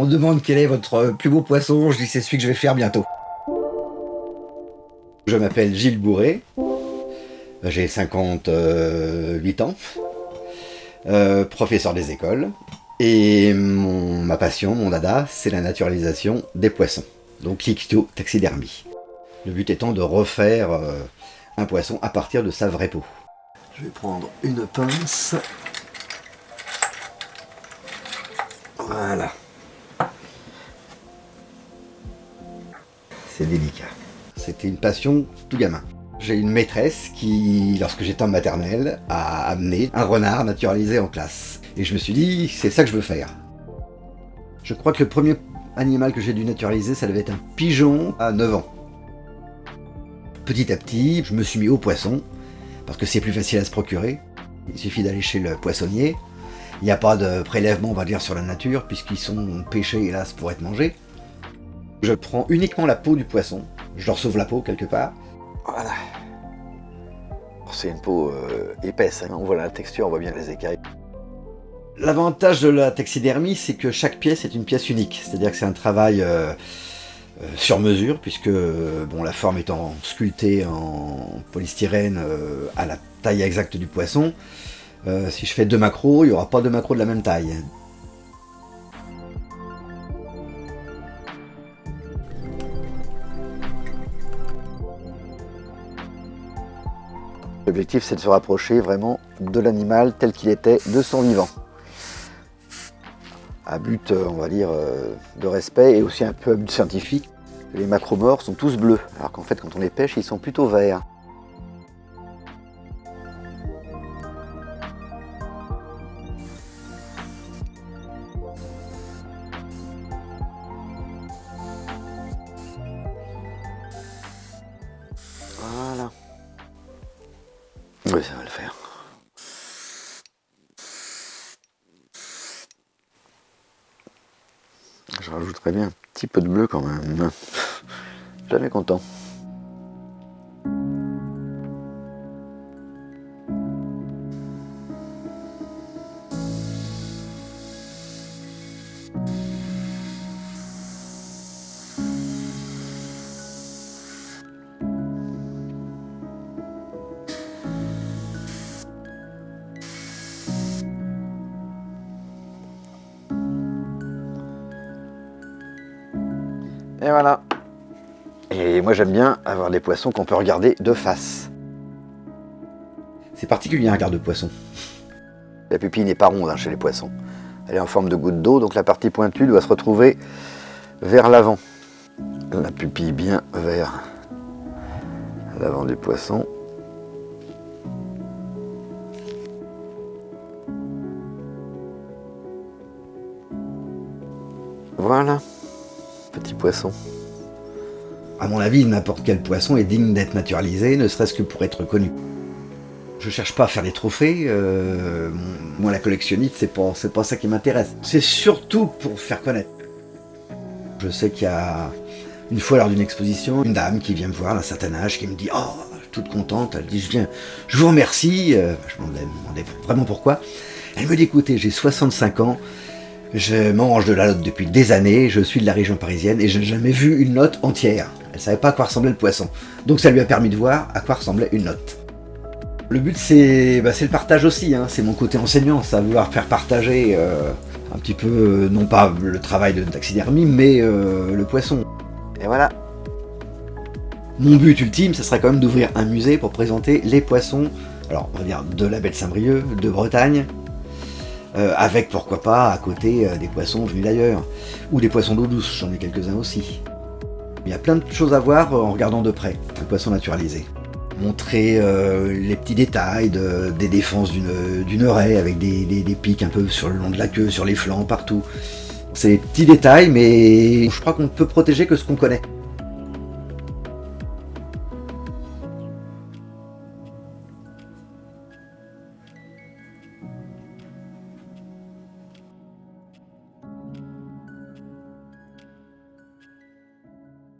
On me demande quel est votre plus beau poisson, je dis c'est celui que je vais faire bientôt. Je m'appelle Gilles Bourré, j'ai 58 ans, professeur des écoles, et ma passion, mon dada, c'est la naturalisation des poissons, donc l'ichtyotaxidermie. Le but étant de refaire un poisson à partir de sa vraie peau. Je vais prendre une pince. Voilà. C'est délicat. C'était une passion tout gamin. J'ai une maîtresse qui, lorsque j'étais en maternelle, a amené un renard naturalisé en classe. Et je me suis dit, c'est ça que je veux faire. Je crois que le premier animal que j'ai dû naturaliser, ça devait être un pigeon à 9 ans. Petit à petit, je me suis mis au poisson, parce que c'est plus facile à se procurer. Il suffit d'aller chez le poissonnier. Il n'y a pas de prélèvement, on va dire, sur la nature, puisqu'ils sont pêchés, hélas, pour être mangés. Je prends uniquement la peau du poisson. Je leur sauve la peau quelque part. Voilà. C'est une peau épaisse, hein. On voit la texture, on voit bien les écailles. L'avantage de la taxidermie, c'est que chaque pièce est une pièce unique. C'est-à-dire que c'est un travail sur mesure, puisque la forme étant sculptée en polystyrène à la taille exacte du poisson. Si je fais 2 macros, il n'y aura pas 2 macros de la même taille. L'objectif, c'est de se rapprocher vraiment de l'animal tel qu'il était de son vivant. À but, on va dire, de respect et aussi un peu à but scientifique. Les macromores sont tous bleus, alors qu'en fait, quand on les pêche, ils sont plutôt verts. Voilà. Oui, ça va le faire. Je rajouterais bien un petit peu de bleu quand même. Jamais content. Et voilà. Et moi j'aime bien avoir des poissons qu'on peut regarder de face. C'est particulier un regard de poisson. La pupille n'est pas ronde chez les poissons. Elle est en forme de goutte d'eau, donc la partie pointue doit se retrouver vers l'avant. La pupille bien vers l'avant du poisson. Voilà. Petit poisson. À mon avis, n'importe quel poisson est digne d'être naturalisé, ne serait-ce que pour être connu. Je cherche pas à faire des trophées, moi la collectionnite, c'est pas ça qui m'intéresse. C'est surtout pour faire connaître. Je sais qu'il y a une fois lors d'une exposition, une dame qui vient me voir d'un certain âge, qui me dit « Oh, toute contente, elle dit je vous remercie », je me demandais vraiment pourquoi. Elle me dit « Écoutez, j'ai 65 ans, je mange de la lotte depuis des années, je suis de la région parisienne et je n'ai jamais vu une lotte entière. » Elle ne savait pas à quoi ressemblait le poisson. Donc ça lui a permis de voir à quoi ressemblait une lotte. Le but c'est le partage aussi, hein. C'est mon côté enseignant, ça vouloir faire partager un petit peu, non pas le travail de taxidermie, mais le poisson. Et voilà. Mon but ultime, ce serait quand même d'ouvrir un musée pour présenter les poissons, alors on va dire de la baie de Saint-Brieuc, de Bretagne, avec pourquoi pas à côté des poissons venus d'ailleurs, ou des poissons d'eau douce, j'en ai quelques-uns aussi. Il y a plein de choses à voir en regardant de près un poisson naturalisé. Montrer les petits détails des défenses d'une raie avec des pics un peu sur le long de la queue, sur les flancs, partout. C'est des petits détails, mais je crois qu'on ne peut protéger que ce qu'on connaît.